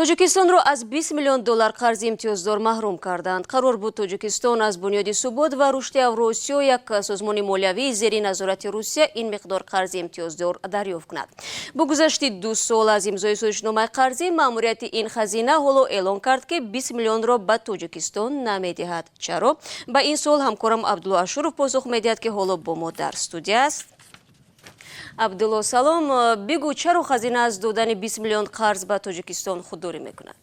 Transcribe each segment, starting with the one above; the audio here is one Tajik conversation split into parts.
Тоҷикистонро аз 20 миллион доллар қарзи имтиёздор маҳрум карданд. Қарор буд Тоҷикистон аз Бунёди Субот ва Рушди Авроосиё, як созмони молиявии зери назорати Русия, ин миқдор қарзи имтиёздор дарёфт кунад. Бо гузашти 2 сол аз имзои соҳишномаи қарзӣ, маъмурияти ин хазина ҳоло эълон кард, ки 20 миллионро ба Тоҷикистон намедиҳад. Чаро? Ба ин сол ҳамкорам Абдулло Ашуров посух медиҳад, ки ҳоло бо мо дар студия аст. Абдулло, салом. Бигӯ, чаро хазина аз додани 20 миллион қарз ба Тоҷикистон худдорӣ мекунад?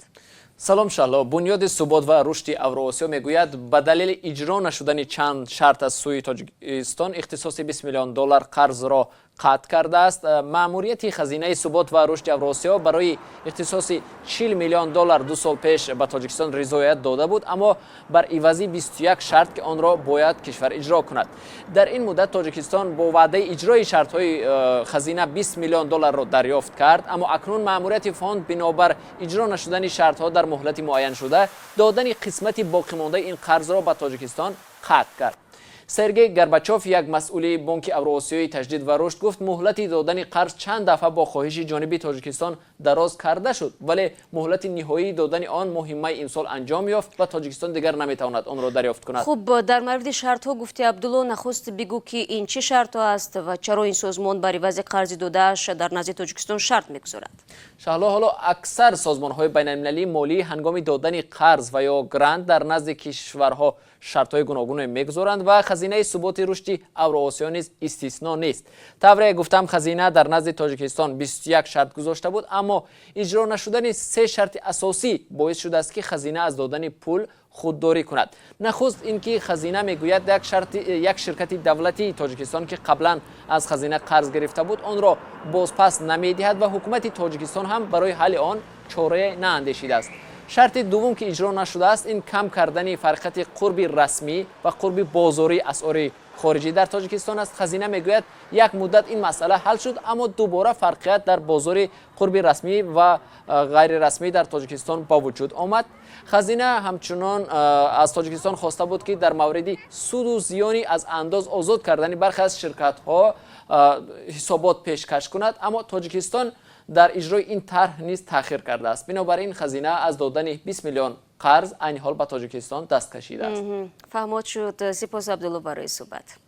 салом Шаҳло. Бунёди Субот ва Рушди Авроосиё мегӯяд ба далели иҷро нашудани чанд шарт аз сӯи Тоҷикистон ихтисоси 20 миллион доллар қарзро қатъ кардааст. маъмурияти хазинаи Субот ва Рушди Авроосиё барои ихтисоси 40 миллион доллар 2 сол пеш ба Тоҷикистон ризоят дода буд, аммо бар ивази 21 шарт, ки онро бояд кишвар иҷро кунад. дар ин муддат Тоҷикистон бо ваъдаи иҷрои шартҳои хазина 20 миллион долларро дарёфт кард, аммо акнун маъмурияти фонд бинобар иҷро нашудани шартҳо дар муҳлати муайяншуда додани қисмати боқимондаи ин қарзро ба Тоҷикистон қатъ кард. Сергей Горбачёв, як масъули Бонки Авроосиёи таҷдид ва рушд, гуфт муҳлати додани қарз чанд дафъа бо хоҳиши ҷониби Тоҷикистон дароз карда шуд, вале муҳлати ниҳоии додани он моҳи-майи имсол анҷом ёфт ва Тоҷикистон дигар наметавонад онро дарёфт кунад. Хуб, дар мавриди шартҳо гуфти Абдулло, нахуст бигӯ, ки ин чӣ шартҳо аст ва чаро ин созмон бар ивази қарзи додааш дар назди Тоҷикистон шарт мегузорад? Шаҳло, ҳоло аксар созмонҳои байналмилалии молӣ ҳангоми додани қарз ва ё грант дар назди кишварҳо шартҳои гуногуне мегузоранд ва хазинаи Суботи Рушди Авроосиё низ истисно нест. Тавре гуфтам, хазина дар назди Тоҷикистон 21 шарт гузошта буд, аммо иҷро нашудани 3 шарти асосӣ боис шудааст, ки хазина аз додани пул худдорӣ кунад. нахуст ин ки хазина мегӯяд як ширкати давлатии Тоҷикистон, ки қаблан аз хазина қарз гирифта буд, онро бозпас намедиҳад ва ҳукумати Тоҷикистон ҳам барои ҳалли он чорае наандешидааст. шарти дуввум, ки иҷро нашудааст, ин кам кардани фарқияти қурби расмӣ ва қурби бозории асъори хориҷӣ дар Тоҷикистон аст. хазина мегӯяд як муддат ин масъала ҳал шуд, аммо дубора фарқият дар бозори қурби расмӣ ва ғайрирасмӣ дар Тоҷикистон ба вуҷуд омад. хазина ҳамчунон аз Тоҷикистон хоста буд, ки дар мавриди суду зиёни аз андоз озод кардани бархе аз ширкатҳо ҳисобот пешкаш кунад, аммо Тоҷикистон дар иҷрои ин тарҳ низ таъхир кардааст. бинобар ин хазина аз додани 20 миллион қарз айни ҳол ба Тоҷикистон даст кашидааст. фаҳмод шуд. сипос Абдулло барои суҳбат.